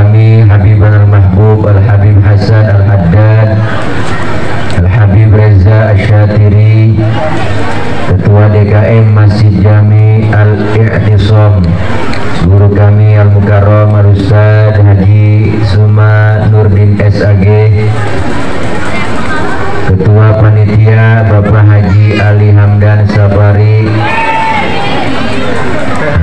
kami Habibana al-Mahbub Al-Habib Hasan Al-Haddad Al-Habib Reza Asyatiri, Ketua DKM Masjid Jami Al-I'tisam, guru kami Al-Mukarram Al-Ustaz Haji Suma Nurdin SAG, Ketua Panitia Bapak Haji Ali Hamdan Safari,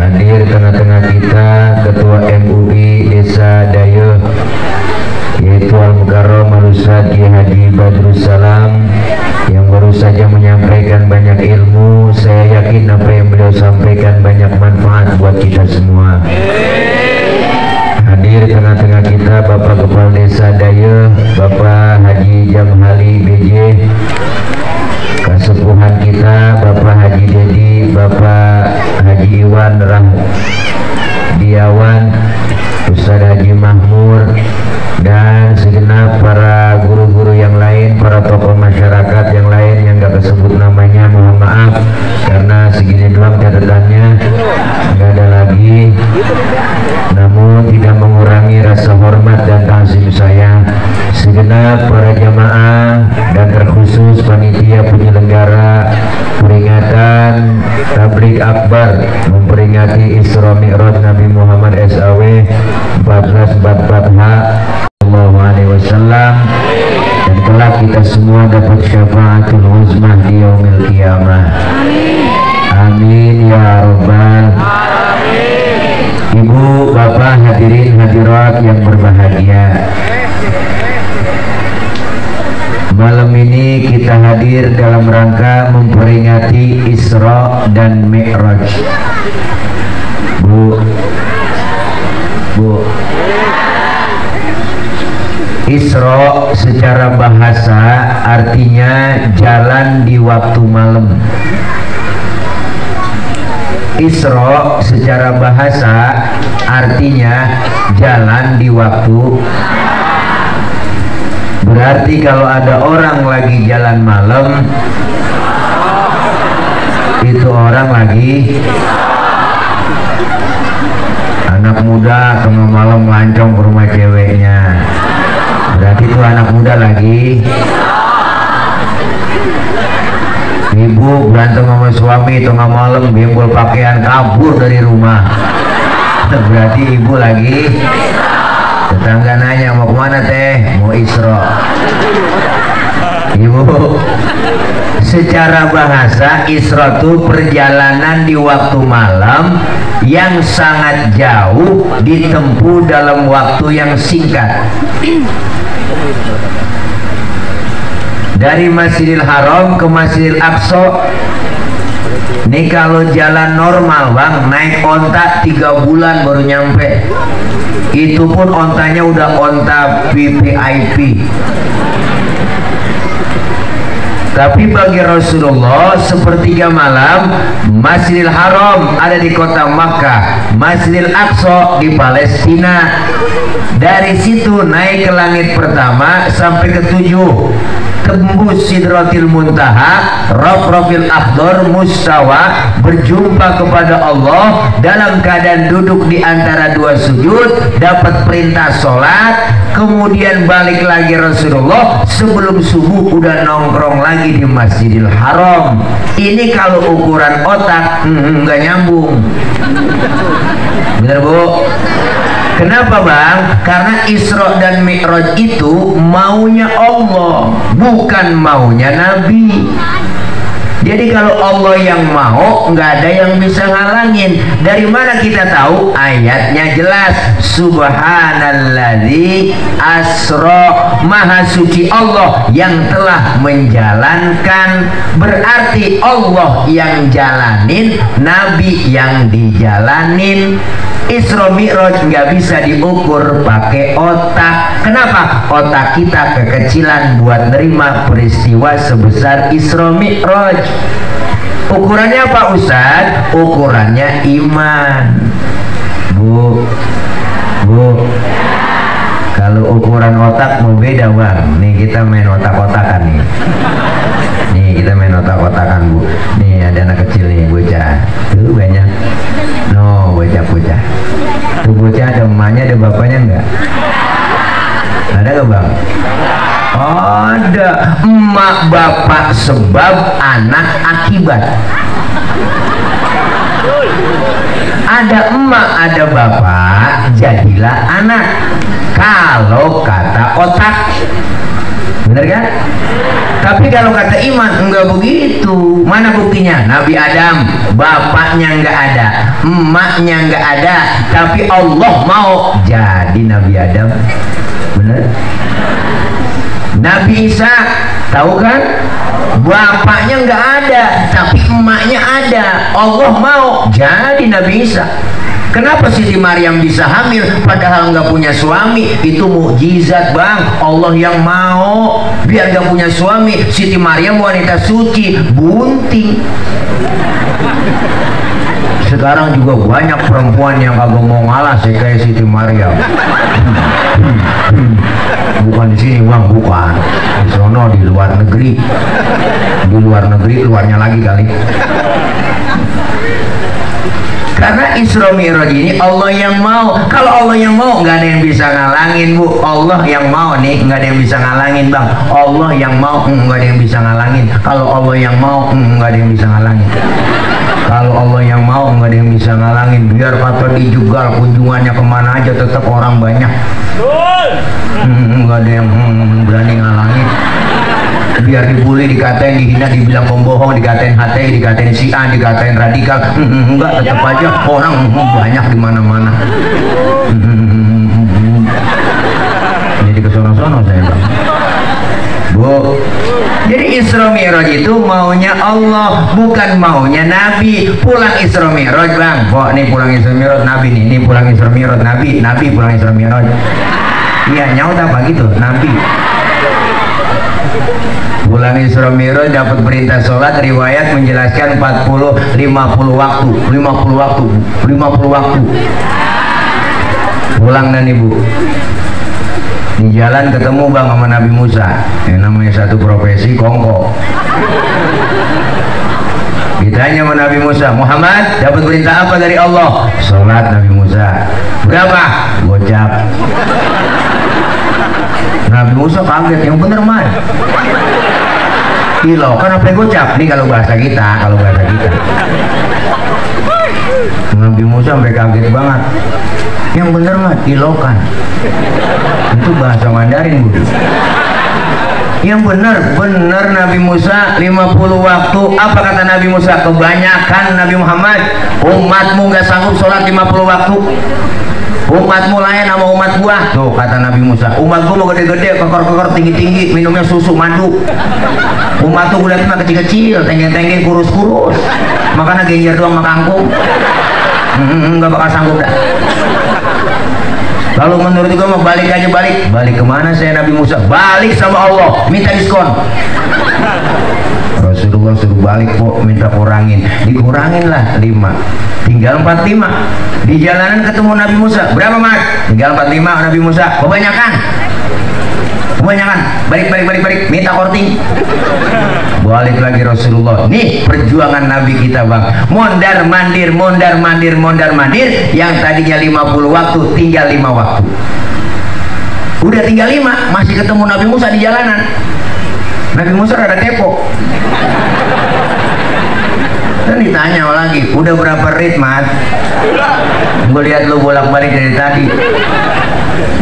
hadir tengah-tengah kita Ketua MUI Desa Dayo yaitu Al-Mukarram Al-Ustaz Ki Haji Badrussalam yang baru saja menyampaikan banyak ilmu. Saya yakin apa yang beliau sampaikan banyak manfaat buat kita semua. Hadir tengah-tengah kita Bapak Kepala Desa Dayo, Bapak Haji Jamhali BJ, Kasepuhan kita Bapak Haji Dedi, Bapak Haji Iwan Rahdiawan, Ustaz Haji Mahmur, dan segenap para guru-guru yang lain, para tokoh masyarakat yang lain yang gak kesebut namanya, mohon maaf karena segini doang catatannya, gak ada lagi, namun tidak mengurangi rasa hormat dan ta'zim saya. Segenap para jamaah dan terkhusus panitia penyelenggara peringatan Tabligh Akbar memperingati Isra Mi'raj Nabi Muhammad SAW 1444H Sallallahu Alaihi Wasallam, dan kelak kita semua dapat syafaatul uzmah di yaumil qiyamah. Amin ya rabbal alamin. Ibu, bapak, hadirin hadirat yang berbahagia, malam ini kita hadir dalam rangka memperingati Isra dan Mi'raj. Bu, Isra secara bahasa artinya jalan di waktu malam. Isra secara bahasa artinya jalan di waktu. Berarti kalau ada orang lagi jalan malam, itu orang lagi anak muda tengah malam lancong ke rumah ceweknya. Berarti itu anak muda lagi. Ibu berantem sama suami tengah malam, bimbul pakaian kabur dari rumah. Berarti ibu lagi. Tetangga nanya, mau kemana teh? Mau Isra. Ibu, secara bahasa Isra itu perjalanan di waktu malam yang sangat jauh ditempuh dalam waktu yang singkat. Dari Masjidil Haram ke Masjidil Aqsa, ini kalau jalan normal bang, naik onta 3 bulan baru nyampe. Itu pun ontanya udah onta VVIP. Tapi bagi Rasulullah sepertiga malam, Masjidil Haram ada di kota Makkah, Masjidil Aqsa di Palestina. Dari situ naik ke langit pertama sampai ke 7, tembus Sidratil Muntaha, Rafrafil Akhdar, Mustawa, berjumpa kepada Allah dalam keadaan duduk di antara 2 sujud, dapat perintah sholat, kemudian balik lagi Rasulullah sebelum subuh udah nongkrong lagi di Masjidil Haram. Ini kalau ukuran otak nggak nyambung. Bener bu? Kenapa bang? Karena Isra dan Mi'raj itu maunya Allah, bukan maunya Nabi. Jadi kalau Allah yang mau, nggak ada yang bisa ngalangin. Dari mana kita tahu? Ayatnya jelas. Subhanalladzi asra, maha suci Allah yang telah menjalankan. Berarti Allah yang jalanin, Nabi yang dijalanin. Isra Mi'raj nggak bisa diukur pakai otak. Kenapa? Otak kita kekecilan buat nerima peristiwa sebesar Isra Mi'raj. Ukurannya apa Ustaz? Ukurannya iman. Bu, kalau ukuran otak mau beda bang. Nih kita main otak-otakan nih. Kita main otak-otakan Bu. Nih ada anak kecil nih, bocah tuh banyak, no bocah-bocah tuh, bocah ada emaknya ada bapaknya enggak? Ada gak Bang? Ada. Emak bapak sebab, anak akibat. Ada emak ada bapak, jadilah anak. Kalau kata otak, bener kan? Tapi kalau kata iman enggak begitu. Mana buktinya? Nabi Adam bapaknya enggak ada, emaknya enggak ada, tapi Allah mau jadi Nabi Adam. Bener? Nabi Isa tahu kan? Bapaknya enggak ada, tapi emaknya ada. Allah mau jadi Nabi Isa. Kenapa Siti Maryam bisa hamil padahal nggak punya suami? Itu mukjizat Bang, Allah yang mau. Biar nggak punya suami, Siti Maryam wanita suci, bunting. Sekarang juga banyak perempuan yang kagak mau ngalah kayak Siti Maryam. Bukan di sini Bang, bukan. Di sono, di luar negeri. Di luar negeri, luarnya lagi kali. Karena Isra Mi'raj ini Allah yang mau. Kalau Allah yang mau nggak ada yang bisa ngalangin Bu. Allah yang mau nih nggak ada yang bisa ngalangin Bang. Allah yang mau nggak ada yang bisa ngalangin. Kalau Allah yang mau nggak ada yang bisa ngalangin. Kalau Allah yang mau nggak ada yang bisa ngalangin. Biar kata dijugal kunjungannya kemana aja tetap orang banyak. Nggak ada yang berani ngalangin. Biar dibully, dikatain, dihina, dibilang pembohong, dikatain HTI, dikatain Syiah, dikatain radikal, enggak, tetap aja orang banyak di mana-mana. Jadi kesono-sono saya Bang. Bu, jadi Isra Mi'raj itu maunya Allah, bukan maunya Nabi. Pulang Isra Mi'raj Bang, kok nih pulang Isra Mi'raj Nabi nih, ini pulang Isra Mi'raj Nabi, Nabi pulang Isra Mi'raj. Iya nyaut apa gitu, Nabi. Pulang Isra Mi'raj dapat perintah sholat, riwayat menjelaskan 50 waktu. Pulang dan Ibu di jalan ketemu Bang sama Nabi Musa, yang namanya satu profesi kongko. Ditanya sama Nabi Musa, Muhammad dapat perintah apa dari Allah? Sholat. Nabi Musa, berapa? Gocap. Nabi Musa kaget, yang bener Mas. Kilo, kan apa gocap? Ini kalau bahasa kita, Nabi Musa sampai kaget banget. Yang bener mah kilokan. Itu bahasa Mandarin Bu. Yang bener Nabi Musa 50 waktu. Apa kata Nabi Musa? Kebanyakan Nabi Muhammad, umatmu nggak sanggup sholat 50 waktu. Umatmu lain sama umat gua. Tuh kata Nabi Musa, umat gua mau gede-gede, kekor-kekor, tinggi-tinggi, minumnya susu madu. Umat tuh lihat mah kecil-kecil, tengeng-tengeng, kurus-kurus, makanya genjer doang sama kangkung. Nggak bakal sanggup dah. Kalau menurut gua mau balik aja, balik kemana saya Nabi Musa? Balik sama Allah, minta diskon. Rasulullah suruh balik kok, minta kurangin, dikurangin lah 5, tinggal 45. Di jalanan ketemu Nabi Musa, berapa Mas? Tinggal 45. Nabi Musa, kebanyakan, balik, minta korting. Balik lagi Rasulullah. Nih perjuangan Nabi kita Bang, mondar mandir. Yang tadinya 50 waktu tinggal 5 waktu. Udah tinggal 5, masih ketemu Nabi Musa di jalanan. Nabi Musa ada kepo. Dan ditanya lagi, udah berapa rit Mas? Gue lihat lu bolak-balik dari tadi.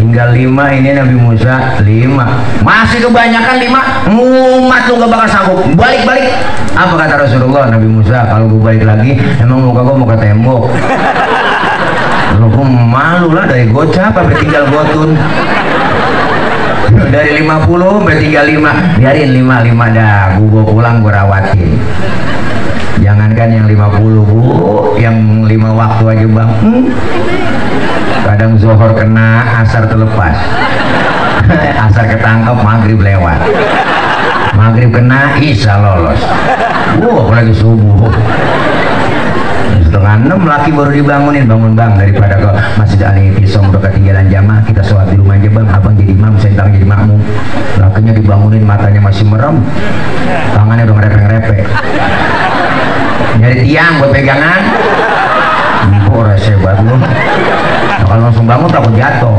Tinggal 5, ini Nabi Musa 5. Masih kebanyakan 5. Umat lu gak bakal sanggup. Balik. Apa kata Rasulullah? Nabi Musa, kalau gue balik lagi, emang muka gue mau ke tembok. Lu malu lah, dari gocap sampai tinggal gotun. Dari 50 sampai tinggal 5. Biarin 5 dah, gue pulang gue rawatin. Jangankan yang 50 Bu, yang 5 waktu aja Bang. Kadang zuhur kena, asar terlepas. Asar ketangkep, maghrib lewat. Maghrib kena, isya lolos. Apalagi subuh. Setengah setengah 6 laki baru dibangunin, bangun bang daripada ke Masjid Al-I'tisam udah ketinggalan jamaah, kita sholat di rumah aja bang, abang jadi imam, saya ntar jadi makmum. Lakinya dibangunin, matanya masih merem, tangannya udah ngerepek-ngerepek, nyari tiang buat pegangan. Kok hebat lu, nah, kalau langsung bangun takut jatuh.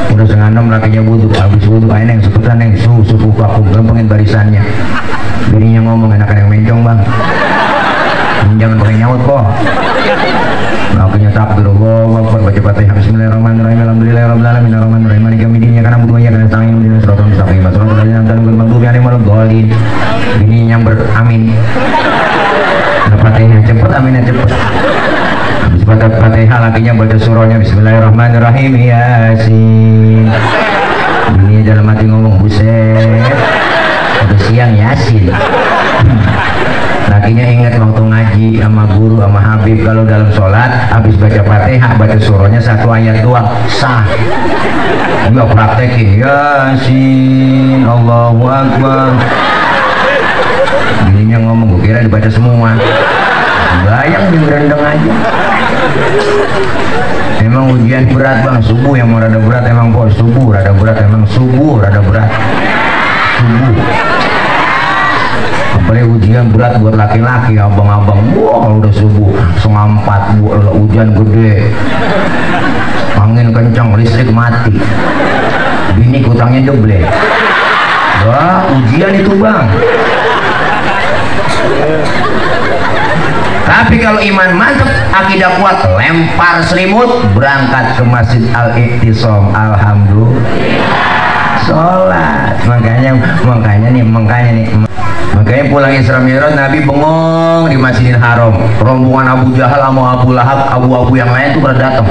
Udah setengah 6 lakinya wudhu, habis wudhu ayo neng sebutan neng subuh vakum, gampangin barisannya. Bininya ngomong, enakan yang mencong bang, jangan pakai nyaut kok. Lakinya takbir, Allahu Akbar, baca Fatihah, bismillahirrahmanirrahim, alhamdulillahirabbil alamin, arrahmanirrahim, maliki yaumiddin, iyyaka na'budu wa iyyaka nasta'in, ihdinas siratal mustaqim, siratal ladzina an'amta 'alaihim, ghairil maghdubi 'alaihim waladdallin. Bininya beramin. Fatihah cepet, aminnya cepet. Habis baca Fatihah lakinya baca surahnya, bismillahirrahmanirrahim, Yasin. Ini dalam hati ngomong, buset udah siang Yasin. Lakinya ingat waktu ngaji sama guru sama Habib, kalau dalam sholat habis baca Fatihah baca surahnya 1 ayat doang sah. Dia praktekin Yasin, Allahu Akbar. Bininya ngomong, gue kira dibaca semua. Bayang di berendeng aja. Emang ujian berat bang, subuh yang mau rada berat emang kok subuh rada berat, emang subuh rada berat. Subuh. Apalagi ujian berat buat laki-laki, abang-abang, wah udah subuh 3:30 hujan gede, angin kencang, listrik mati, bini kutangnya doble. Wah ujian itu bang. Tapi kalau iman mantap, akidah kuat, lempar selimut, berangkat ke Masjid Al-I'tisam, alhamdulillah, sholat. Makanya pulang Isra Mi'raj Nabi bengong di Masjidil Haram. Rombongan Abu Jahal sama Abu Lahab, abu-abu yang lain tuh pada datang.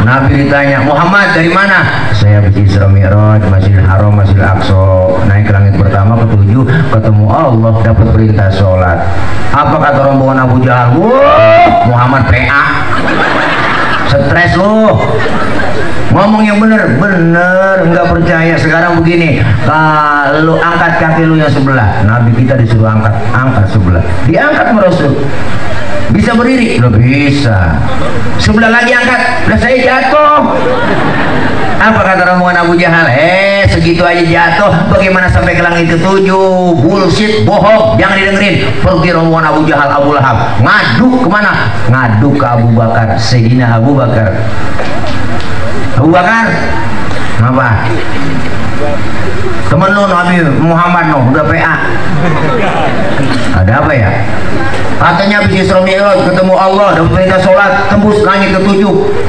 Nabi ditanya, Muhammad dari mana? Saya habis Isra Mi'raj, Masjidil Haram, Masjidil Aqsa, naik ke langit pertama, ke-7, ketemu Allah, dapat perintah sholat. Apa kata rombongan Abu Jahal? Wah, Muhammad PA, stres lu, ngomong yang bener, nggak percaya. Sekarang begini, kalau angkat kaki lu yang sebelah, Nabi kita disuruh angkat sebelah, diangkat sama Rasul. Bisa berdiri? Loh bisa. Sebelah lagi angkat, udah saya jatuh. Apa kata rombongan Abu Jahal? Segitu aja jatuh, bagaimana sampai ke langit ke-7? Bullshit, bohong, jangan didengerin. Pergi rombongan Abu Jahal, Abu Lahab, ngadu kemana? Ngadu ke Abu Bakar, Sayyidina Abu Bakar. Abu Bakar, apa? Temen lu Nabi Muhammad udah PA. Ada apa ya? Katanya habis Isra Mi'raj ketemu Allah, dapat perintah sholat, tembus langit ke-7.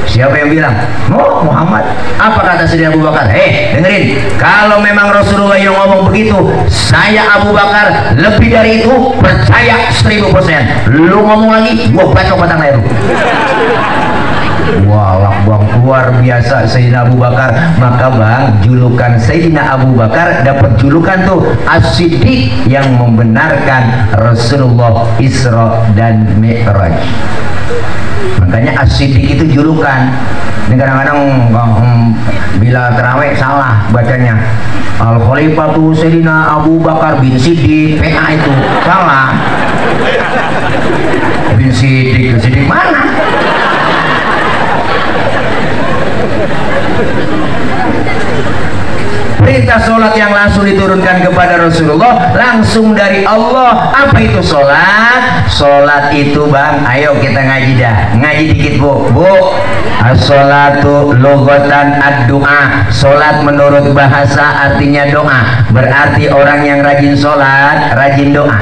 Siapa yang bilang? Oh, Muhammad. Apa kata Sayyidina Abu Bakar? Dengerin, kalau memang Rasulullah yang ngomong begitu, saya Abu Bakar lebih dari itu percaya 1000%. Lu ngomong lagi, gua bacok batang leher. Wah, bang, luar biasa Sayyidina Abu Bakar. Maka bang, julukan Sayyidina Abu Bakar dapat julukan tuh As-Siddiq, yang membenarkan Rasulullah Isra dan Mi'raj. Makanya As-Siddiq itu julukan. Ini kadang-kadang bila terawih salah bacanya, Al-Khalifatu Sayyidina Abu Bakar bin Siddiq, PA itu salah. Bin Siddiq mana? Perintah sholat yang langsung diturunkan kepada Rasulullah langsung dari Allah. Apa itu sholat? Sholat itu bang, ayo kita ngaji dah, ngaji dikit bu. As-sholatu lugatan ad-du'a. Sholat menurut bahasa artinya doa. Berarti orang yang rajin sholat rajin doa.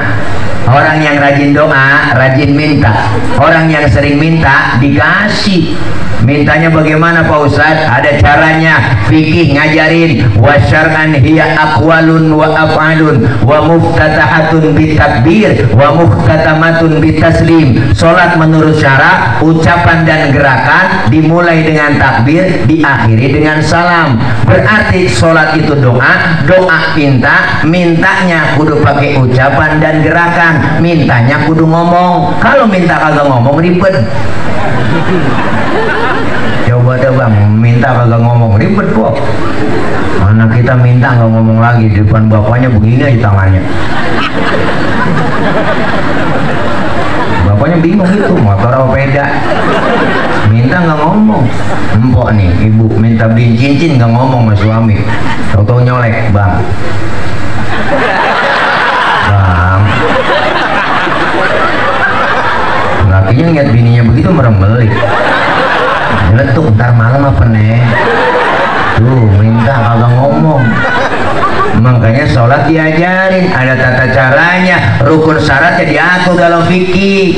Orang yang rajin doa rajin minta. Orang yang sering minta dikasih. Mintanya bagaimana Pak Ustadz? Ada caranya, fikih ngajarin. Wa syar'an hiya aqwalun wa af'alun wa muftatahatun bitakbir wa muftatamatun bitaslim. Salat menurut syara, ucapan dan gerakan dimulai dengan takbir, diakhiri dengan salam. Berarti salat itu doa, doa minta, mintanya kudu pakai ucapan dan gerakan, mintanya kudu ngomong. Kalau minta kagak ngomong ribet. Coba deh bang, minta kagak ngomong ribet kok. Anak kita minta nggak ngomong lagi, di depan bapaknya begini aja tangannya. Bapaknya bingung gitu, motor apa beda. Minta nggak ngomong. Empok nih, ibu minta beliin cincin nggak ngomong sama suami. Tahu-tahu nyolek, bang. Bang. Lakinya ngeliat bininya begitu merembeli. Letuk ntar malam apa nih? Tuh minta kagak ngomong. Makanya sholat diajarin, ada tata caranya, rukun syaratnya diatur dalam fikih.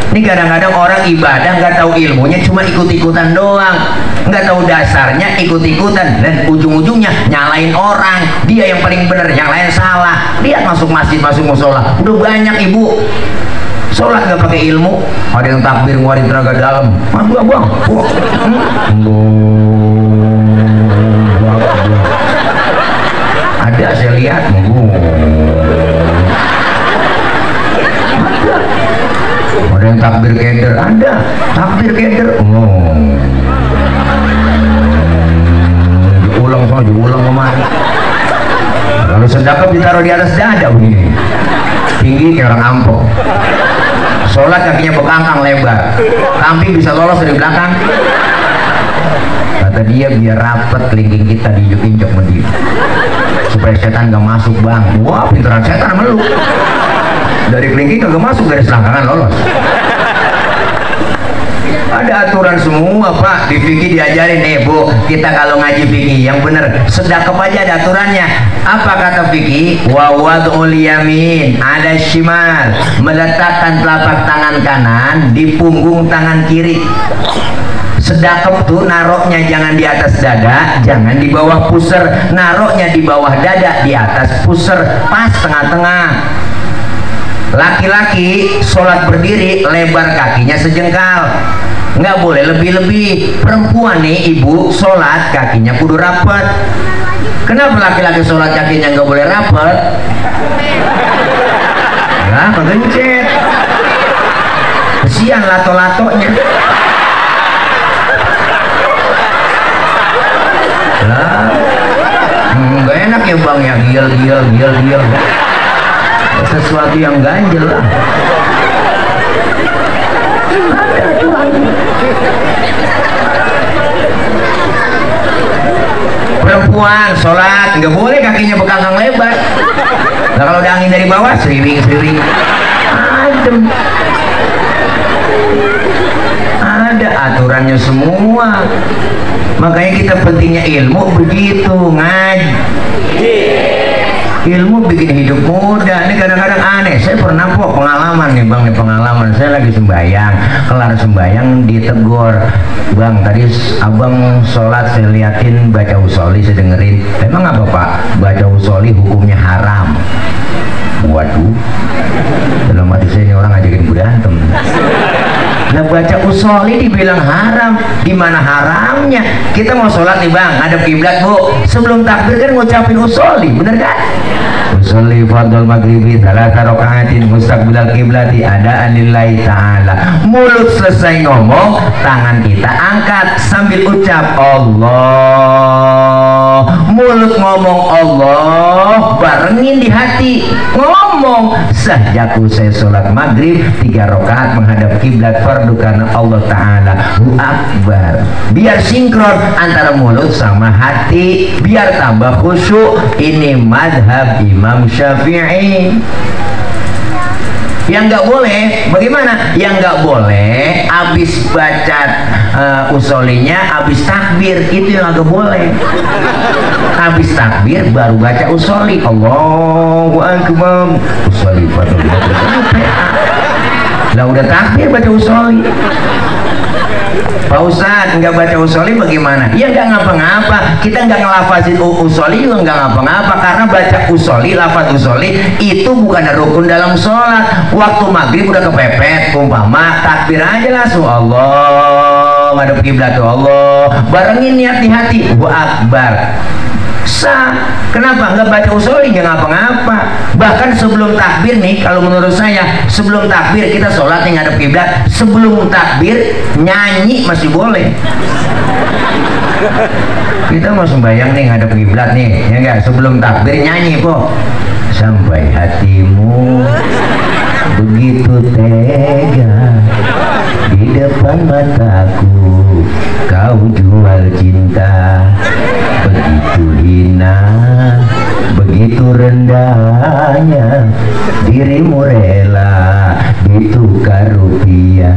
Ini kadang-kadang orang ibadah nggak tahu ilmunya, cuma ikut-ikutan doang, nggak tahu dasarnya, ikut-ikutan, dan ujung-ujungnya nyalain orang. Dia yang paling benar, yang lain salah. Lihat masuk masjid, masuk musola, udah banyak ibu sholat nggak pakai ilmu, ada yang takbir ngeluarin tenaga dalam, buang. Ada saya lihat, ada yang takbir keder, ada takbir keder, diulang kemana? Lalu sedekah ditaruh di atas dada begini, tinggi kayak orang ampok. Sholat kakinya bekangkang lebar, tapi bisa lolos dari belakang. Kata dia biar rapat kelingking kita diinjak-injak medit, supaya setan gak masuk bang. Wah pinteran setan meluk, dari kelingking gak masuk, dari selangkangan lolos. Ada aturan semua pak, di fikih diajarin nih bu, kita kalau ngaji fikih yang bener sedekah aja ada aturannya. Apa kata fikih? Wa wad'ul yamin ada shimal, meletakkan telapak tangan kanan di punggung tangan kiri. Sedekah tuh naroknya jangan di atas dada, jangan di bawah pusar, naroknya di bawah dada, di atas pusar, pas tengah-tengah. Laki-laki sholat berdiri lebar kakinya sejengkal, nggak boleh lebih-lebih. Perempuan nih ibu sholat kakinya kudu rapat. Kenapa laki-laki sholat kakinya nggak boleh rapat? Lah kegencet, kesian lato-latonya. Lah nggak enak ya bang ya, gil sesuatu yang ganjel lah. Perempuan sholat nggak boleh kakinya bekangkang lebar. Nah kalau ada angin dari bawah sering adem. Ada aturannya semua. Makanya kita pentingnya ilmu begitu, ngaji. Ilmu bikin hidup mudah. Ini kadang-kadang aneh. Saya pernah kok pengalaman nih bang, nih pengalaman. Saya lagi sembahyang, kelar sembahyang ditegur, bang tadi abang sholat saya liatin baca usoli, saya dengerin. Emang apa pak? Baca usoli hukumnya haram. Waduh, dalam hati saya ini orang ngajakin berantem. Nah baca usoli dibilang haram, di mana haramnya? Kita mau sholat nih bang, ngadep kiblat bu, sebelum takbir kan ngucapin usoli, bener kan? Usoli fardul maghribi salasa rakaatin mustaqbilal kiblati adaan lillahi ta'ala. Mulut selesai ngomong, tangan kita angkat sambil ucap Allah. Mulut ngomong Allah, barengin di hati ngomong sahjaku saya sholat maghrib 3 rakaat menghadap kiblat fardu karena Allah Ta'ala Akbar. Biar sinkron antara mulut sama hati, biar tambah khusyuk. Ini madhab Imam Syafi'i. Yang nggak boleh bagaimana? Yang nggak boleh habis baca usolinya habis takbir, itu yang nggak boleh. Habis takbir baru baca usoli, Allahu Akbar, usoli pada lah udah takbir baca usoli. Pak Ustadz nggak baca usoli bagaimana? Ya nggak ngapa-ngapa, kita nggak ngelafazin usoli juga nggak ngapa-ngapa, karena baca usoli, lafaz usoli itu bukan rukun dalam sholat. Waktu maghrib udah kepepet, umpama takbir aja langsung Allah, ngadep kiblat Allah, barengin niat di hati, Allahu Akbar. Sah. Kenapa nggak baca usoli? Nggak ngapa-ngapa. Bahkan sebelum takbir nih, kalau menurut saya sebelum takbir kita sholat yang ngadep kiblat, sebelum takbir nyanyi masih boleh. Kita mau sembahyang nih ngadep kiblat nih, ya enggak? Sebelum takbir nyanyi kok, sampai hatimu begitu tega di depan mataku kau jual cinta, begitu hina, begitu rendahnya dirimu rela ditukar rupiah.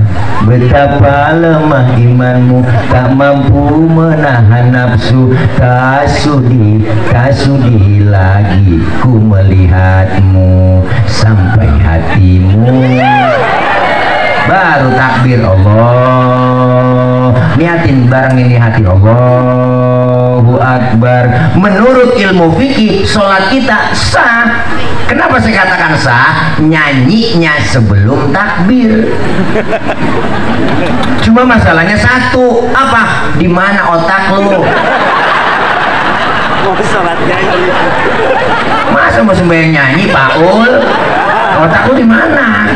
Betapa lemah imanmu, tak mampu menahan nafsu. Tak sudi lagi ku melihatmu sampai hatimu. Baru takbir Allah, niatin barang ini hati Allahu Akbar. Menurut ilmu fikih sholat kita sah. Kenapa saya katakan sah? Nyanyinya sebelum takbir. Cuma masalahnya satu, apa? Di mana otak lu? Masa mau sembahyang nyanyi, Paul? Otak lu di mana?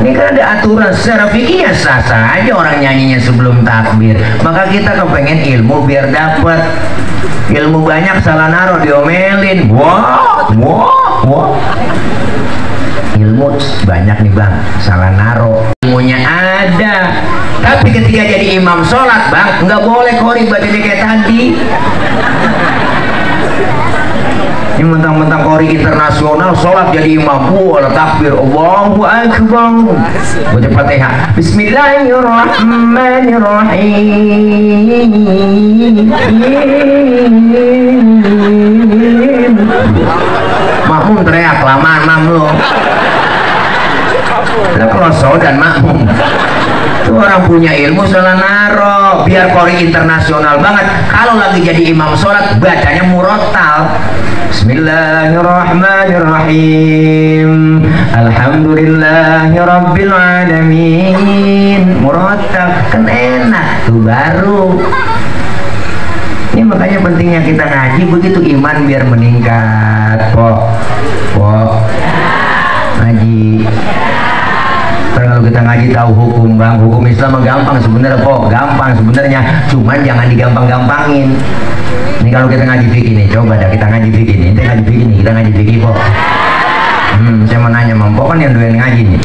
Ini kan ada aturan secara fikih, ya sah-sah aja orang nyanyinya sebelum takbir. Maka kita kepengen ilmu biar dapat ilmu banyak, salah naruh diomelin. Wah. Ilmu banyak nih bang, salah naruh. Ilmunya ada, tapi ketika jadi imam sholat bang, nggak boleh kori badannya kayak tadi. Ini mentang-mentang kori internasional sholat jadi imam, wala takbir Allahu Akbar, baca Fatihah, Bismillahirrahmanirrahim. Makmum teriak, kelamaan makmum. Lah kalau dan makmum itu orang punya ilmu salah naro, biar kori internasional banget. Kalau lagi jadi imam sholat bacanya murotal, Bismillahirrahmanirrahim, Alhamdulillahirabbil alamin, murotal kan enak tuh baru. Ini makanya pentingnya kita ngaji, begitu iman biar meningkat. Ngaji. Kalau kita ngaji tahu hukum bang, hukum Islam gampang sebenarnya kok, gampang sebenarnya, cuman jangan digampang-gampangin. Ini kalau kita ngaji fikih nih, coba dah kita ngaji fikih nih, kita ngaji fikih kok. Saya mau nanya mampu kan yang doyan ngaji nih,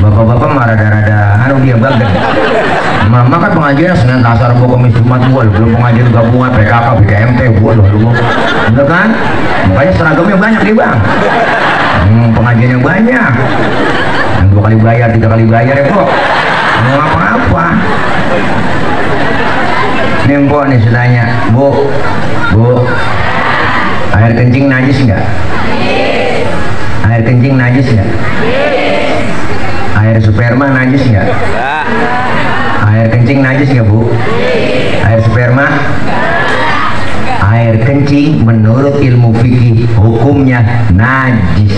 bapak-bapak mah rada-rada dia baget. Mama kan pengajian Senin Tasar Kamis Jumat gua, belum pengajian gabungan PKK BKMT gua loh, bener kan? Makanya seragamnya banyak nih bang. Pengajiannya banyak. 2 kali bayar, 3 kali bayar ya kok. Mau apa-apa. Ini mbok nih sedanya, Bu, air kencing najis enggak? Air kencing najis enggak? Air sperma najis enggak? Air kencing najis enggak, Bu? Air sperma? Air kencing menurut ilmu fikih hukumnya najis.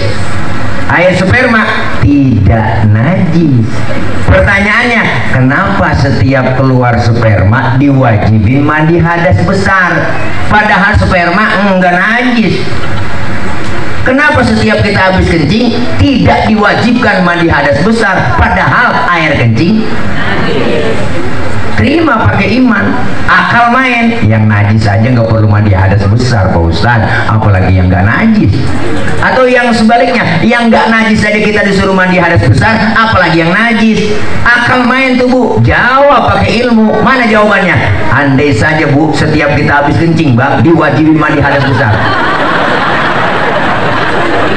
Air sperma tidak najis. Pertanyaannya, kenapa setiap keluar sperma diwajibin mandi hadas besar, padahal sperma enggak najis? Kenapa setiap kita habis kencing tidak diwajibkan mandi hadas besar, padahal air kencing najis? Terima pakai iman, akal main. Yang najis aja nggak perlu mandi hadas besar Pak Ustaz, apalagi yang nggak najis. Atau yang sebaliknya, yang nggak najis aja kita disuruh mandi hadas besar, apalagi yang najis. Akal main tuh Bu, jawab pakai ilmu. Mana jawabannya? Andai saja Bu, setiap kita habis kencing bang diwajibin mandi hadas besar,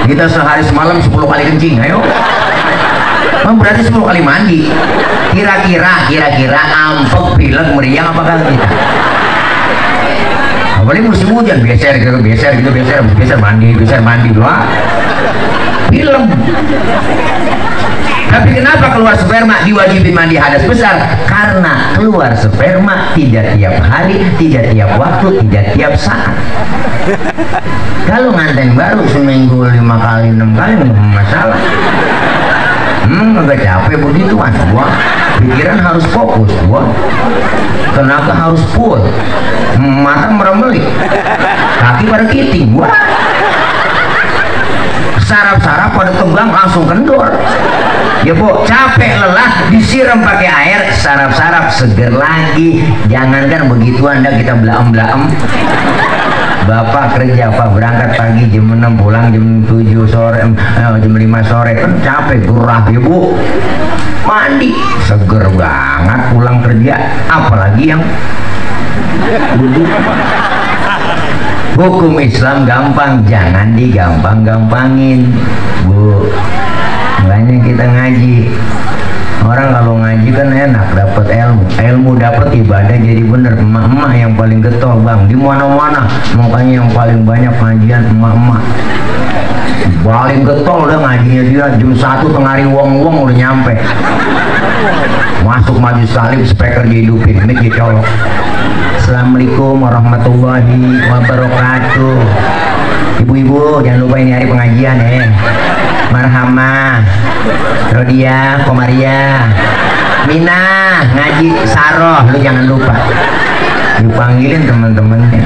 kita sehari semalam 10 kali kencing, ayo. Berarti 10 kali mandi. Kira-kira ampek, pilek, meriang apakah kita? Apalagi musim hujan, beser mandi doang. Film. Tapi kenapa keluar sperma diwajibin mandi hadas besar? Karena keluar sperma tidak tiap hari, tidak tiap waktu, tidak tiap saat. Kalau nganten baru seminggu 5 kali 6 kali nggak masalah. Agak capek begituan gua, pikiran harus fokus gua, tenaga harus full, mata meremelik, kaki pada kiting gua, saraf-saraf pada tegang langsung kendor. Ya Bu, capek lelah disiram pakai air, saraf-saraf seger lagi. Jangankan begitu Anda kita belaem-belaem, Bapak kerja Pak, berangkat pagi jam 6 pulang jam 7 sore, jam 5 sore, kan capek, gerah ya Bu. Mandi seger banget pulang kerja, apalagi yang duduk. Hukum Islam gampang, jangan digampang-gampangin Bu. Makanya kita ngaji. Orang kalau ngaji kan enak, dapat ilmu dapat, ibadah jadi bener. Emak-emak yang paling getol Bang, di mana-mana makanya yang paling banyak ngajian emak-emak. Paling getol udah ngajinya dia jam 1 tengah hari wong-wong udah nyampe. Masuk majelis salib, speaker dihidupin, mic dicolok. Assalamualaikum warahmatullahi wabarakatuh. Ibu-ibu jangan lupa ini hari pengajian ya. Marhama, Rodia, Komaria, Mina, ngaji Saroh, lu jangan lupa. Dipanggilin teman-temannya.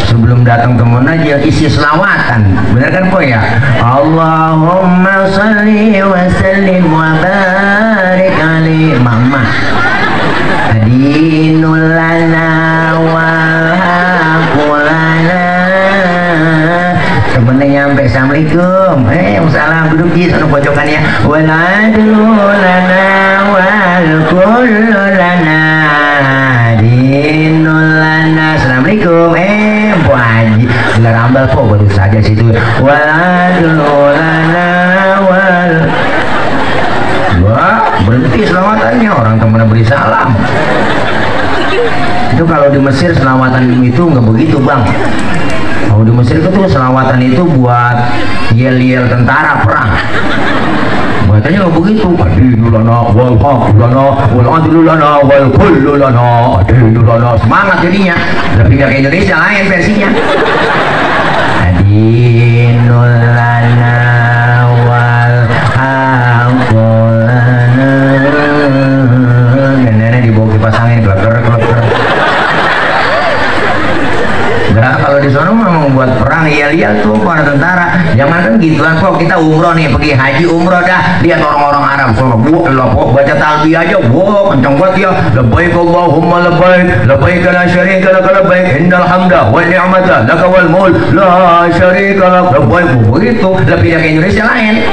Sebelum datang temen aja isi selawatan, bener kan Po ya? Allahumma sholli wa sallim wa barik alaihi. Mama adinul lana wa haqulana. Temennya nyampe, assalamualaikum, salam, duduk di sana pojokannya. Waladul lana wal kullu lana adinul lana. Assalamualaikum, Bu Haji gelar ambal kok baru saja situ. Waladulana wal. Wah, berhenti selawatannya, orang temennya beri salam. Itu kalau di Mesir selawatan itu nggak begitu Bang. Kalau di Mesir itu selawatan itu buat yel-yel tentara perang. Katanya nggak begitu. Adinulana wal haqulana wal adlulana wal kullulana adinulana. Semangat jadinya. Tapi nggak ke Indonesia, lain versinya. Adinulana wal haqulana. Nenek dibawa kipas angin, kleker. Nah, kalau di sana memang buat perang yel-yel tuh para tentara. Jangan kan gituan kok, kita umroh nih, pergi haji umroh dah, lihat orang-orang Arab semua baca talbiyah aja, kencang banget ya. Labbaik Allahumma labbaik, labbaik la syarika lak labbaik, innal hamda wal ni'mata lak wal mulk la syarika lak. Labbaik begitu, lebih dari Indonesia lain.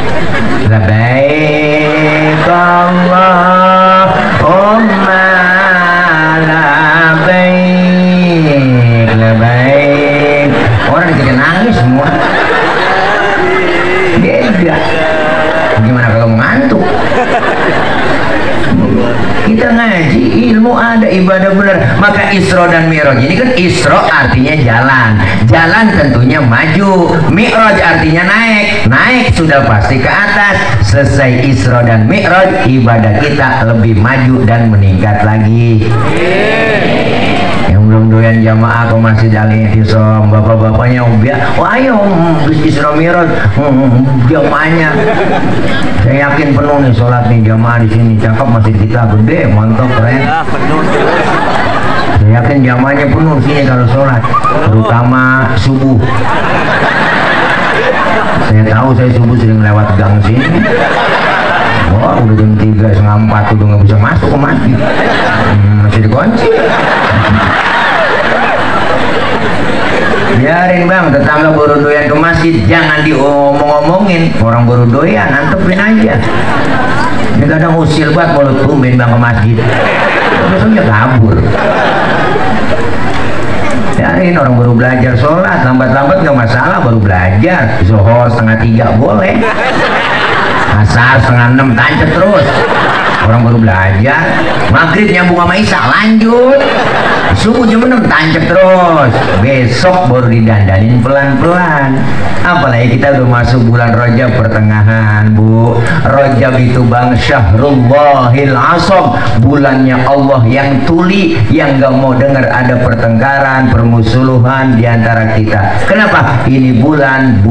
Labbaik Allahumma labbaik, labbaik. Orang jadi nangis semua. Beda. Gimana kalau mengantuk? Kita ngaji, ilmu ada, ibadah benar. Maka Isra dan Mi'raj ini kan, Isra artinya jalan, jalan tentunya maju. Mi'raj artinya naik, naik sudah pasti ke atas. Selesai Isra dan Mi'raj, ibadah kita lebih maju dan meningkat lagi. Yang belum doyan jamaah ke Masjid Al-Ihtisam, bapak-bapaknya ayo Isra Mi'raj, jamaahnya. Saya yakin penuh nih sholat nih jamaah di sini, cakep masjid kita gede, mantap, keren. Saya yakin jamaahnya penuh sini kalau sholat, terutama subuh. Saya tahu, saya subuh sering lewat gang sini. Wah, udah jam 3, setengah 4 udah nggak bisa masuk ke masjid, masih dikunci. Biarin Bang, tetangga baru doyan ke masjid, jangan diomong-omongin. Orang baru doyan, antepin aja. Ini kadang usil banget kalau tumben Bang ke masjid, besoknya kabur. Biarin, orang baru belajar sholat, lambat-lambat nggak masalah, baru belajar. Zuhur setengah 3 boleh, asar setengah 6 tancap terus. Orang baru belajar, maghrib nyambung sama isya, lanjut. Subuh jam 6 tancap terus. Besok baru didandanin pelan-pelan. Apalagi kita udah masuk bulan Rajab pertengahan, Bu. Rajab itu Bang Syahrullahil Asam, bulannya Allah yang tuli, yang gak mau dengar ada pertengkaran, permusuhan di antara kita. Kenapa? Ini bulan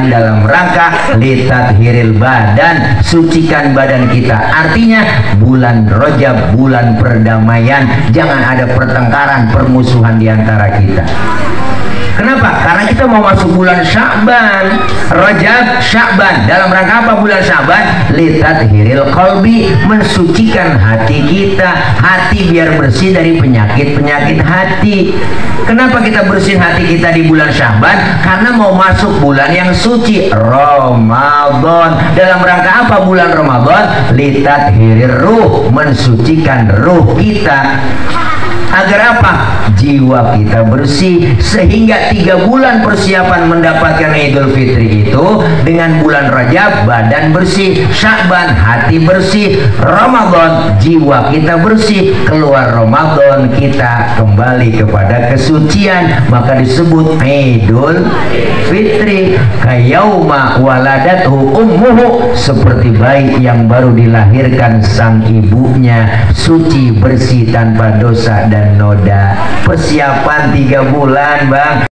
dalam rangka litathiril badan, sucikan badan kita. Artinya bulan Rajab, bulan perdamaian. Jangan ada pertengkaran, permusuhan di antara kita. Kenapa? Karena kita mau masuk bulan Sya'ban, Rajab, Sya'ban. Dalam rangka apa bulan Sya'ban? Litathhiril qalbi, mensucikan hati kita, hati biar bersih dari penyakit-penyakit hati. Kenapa kita bersihin hati kita di bulan Sya'ban? Karena mau masuk bulan yang suci, Ramadan. Dalam rangka apa bulan Ramadan? Litathirir ruh, mensucikan ruh kita. Agar apa? Jiwa kita bersih. Sehingga 3 bulan persiapan mendapatkan Idul Fitri itu, dengan bulan Rajab badan bersih, Sya'ban hati bersih, Ramadan jiwa kita bersih. Keluar Ramadan kita kembali kepada kesucian, maka disebut Idul Fitri. Kayauma waladathu ummuhu, seperti bayi yang baru dilahirkan sang ibunya, suci bersih tanpa dosa dan noda. Persiapan 3 bulan, Bang.